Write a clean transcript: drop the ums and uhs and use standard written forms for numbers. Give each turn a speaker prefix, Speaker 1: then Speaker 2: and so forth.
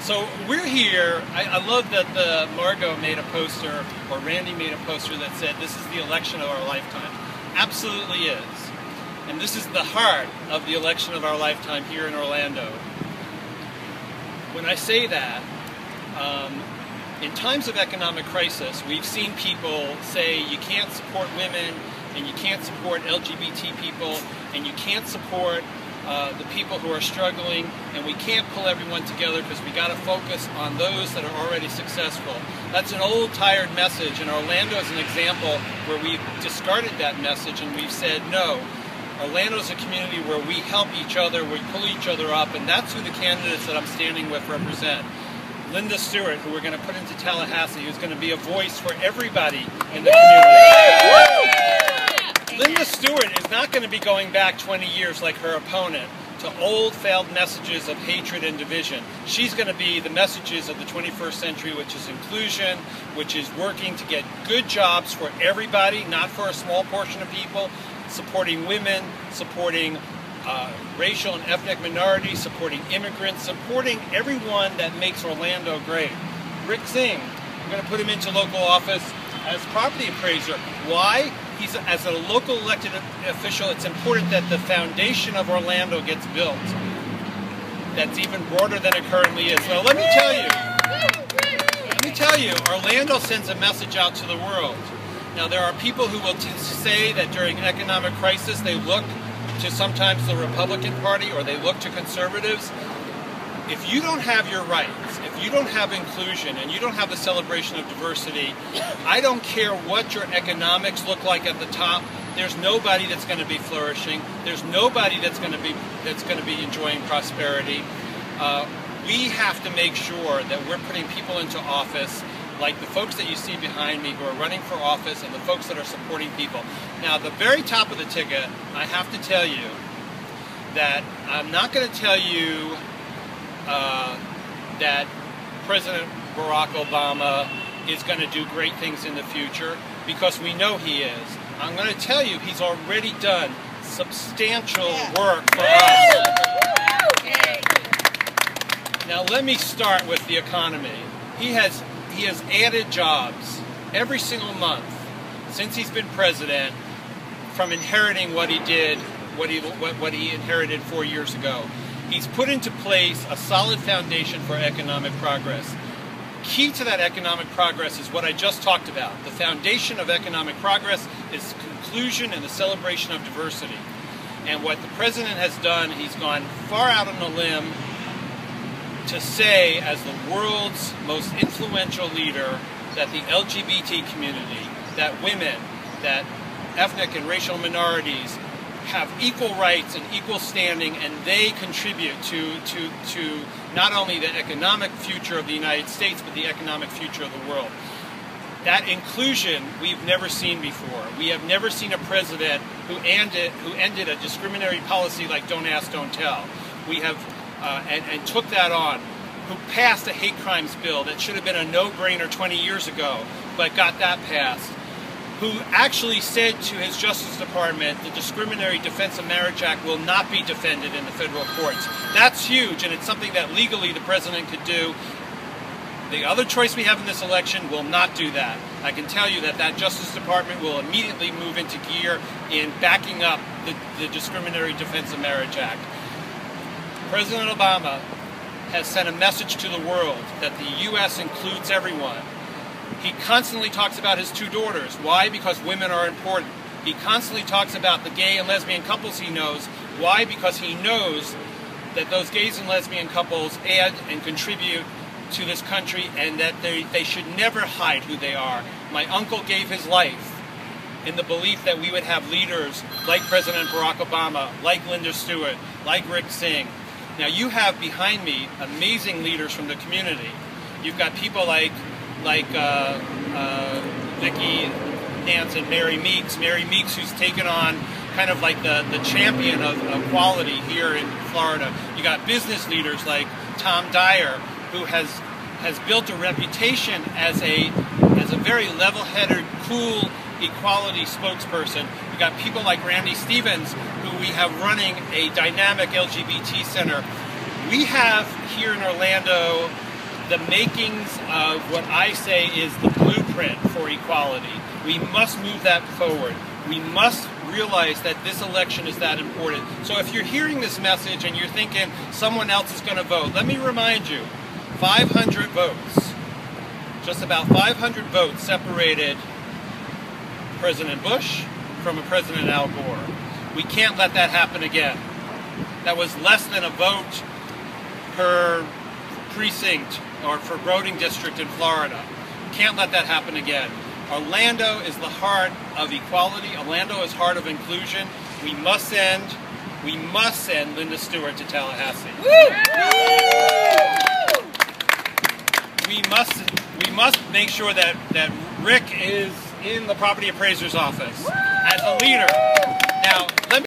Speaker 1: So we're here. I love that Margot made a poster, or Randy made a poster that said, "This is the election of our lifetime." Absolutely is. And this is the heart of the election of our lifetime here in Orlando. When I say that, in times of economic crisis, we've seen people say you can't support women, and you can't support LGBT people, and you can't support the people who are struggling, and we can't pull everyone together because we got to focus on those that are already successful. That's an old, tired message, and Orlando is an example where we've discarded that message and we've said, no, Orlando is a community where we help each other, we pull each other up, and that's who the candidates that I'm standing with represent. Linda Stewart, who we're going to put into Tallahassee, who's going to be a voice for everybody in the community. Linda Stewart is not going to be going back 20 years like her opponent to old, failed messages of hatred and division. She's going to be the messages of the 21st century, which is inclusion, which is working to get good jobs for everybody, not for a small portion of people, supporting women, supporting racial and ethnic minorities, supporting immigrants, supporting everyone that makes Orlando great. Rick Singh, we're going to put him into local office as property appraiser. Why? As a local elected official, it's important that the foundation of Orlando gets built. That's even broader than it currently is. Well, let me tell you, Orlando sends a message out to the world. Now, there are people who will say that during economic crisis, they look to sometimes the Republican Party or they look to conservatives. If you don't have your rights, if you don't have inclusion, and you don't have the celebration of diversity, I don't care what your economics look like at the top. There's nobody that's going to be flourishing. There's nobody that's going to be enjoying prosperity. We have to make sure that we're putting people into office, like the folks that you see behind me who are running for office and the folks that are supporting people. Now, at the very top of the ticket, I have to tell you that I'm not going to tell you that President Barack Obama is going to do great things in the future, because we know he is. I'm going to tell you he's already done substantial work for us. Now let me start with the economy. He has added jobs every single month since he's been president, from inheriting what he did, what he inherited 4 years ago. He's put into place a solid foundation for economic progress. Key to that economic progress is what I just talked about. The foundation of economic progress is inclusion and the celebration of diversity. And what the president has done, he's gone far out on a limb to say, as the world's most influential leader, that the LGBT community, that women, that ethnic and racial minorities have equal rights and equal standing, and they contribute to not only the economic future of the United States, but the economic future of the world. That inclusion we've never seen before. We have never seen a president who ended a discriminatory policy like Don't Ask, Don't Tell. We have, and took that on, who passed a hate crimes bill that should have been a no-brainer 20 years ago, but got that passed. Who actually said to his Justice Department, the Discriminatory Defense of Marriage Act will not be defended in the federal courts. That's huge, and it's something that legally the president could do. The other choice we have in this election will not do that. I can tell you that that Justice Department will immediately move into gear in backing up the Discriminatory Defense of Marriage Act. President Obama has sent a message to the world that the U.S. includes everyone. He constantly talks about his two daughters. Why? Because women are important. He constantly talks about the gay and lesbian couples he knows. Why? Because he knows that those gays and lesbian couples add and contribute to this country, and that they should never hide who they are. My uncle gave his life in the belief that we would have leaders like President Barack Obama, like Linda Stewart, like Rick Singh. Now, you have behind me amazing leaders from the community. You've got people like Vicki Nance and Mary Meeks. Mary Meeks, who's taken on kind of like the champion of equality here in Florida. You got business leaders like Tom Dyer, who has built a reputation as a very level-headed, cool equality spokesperson. You got people like Randy Stevens, who we have running a dynamic LGBT center. We have here in Orlando the makings of what I say is the blueprint for equality. We must move that forward. We must realize that this election is that important. So if you're hearing this message and you're thinking someone else is going to vote, let me remind you, 500 votes, just about 500 votes separated President Bush from a President Al Gore. We can't let that happen again. That was less than a vote per precinct or for voting district in Florida. Can't let that happen again. Orlando is the heart of equality. Orlando is heart of inclusion. We must send Linda Stewart to Tallahassee. We must make sure that Rick is in the property appraiser's office as a leader. Now, let me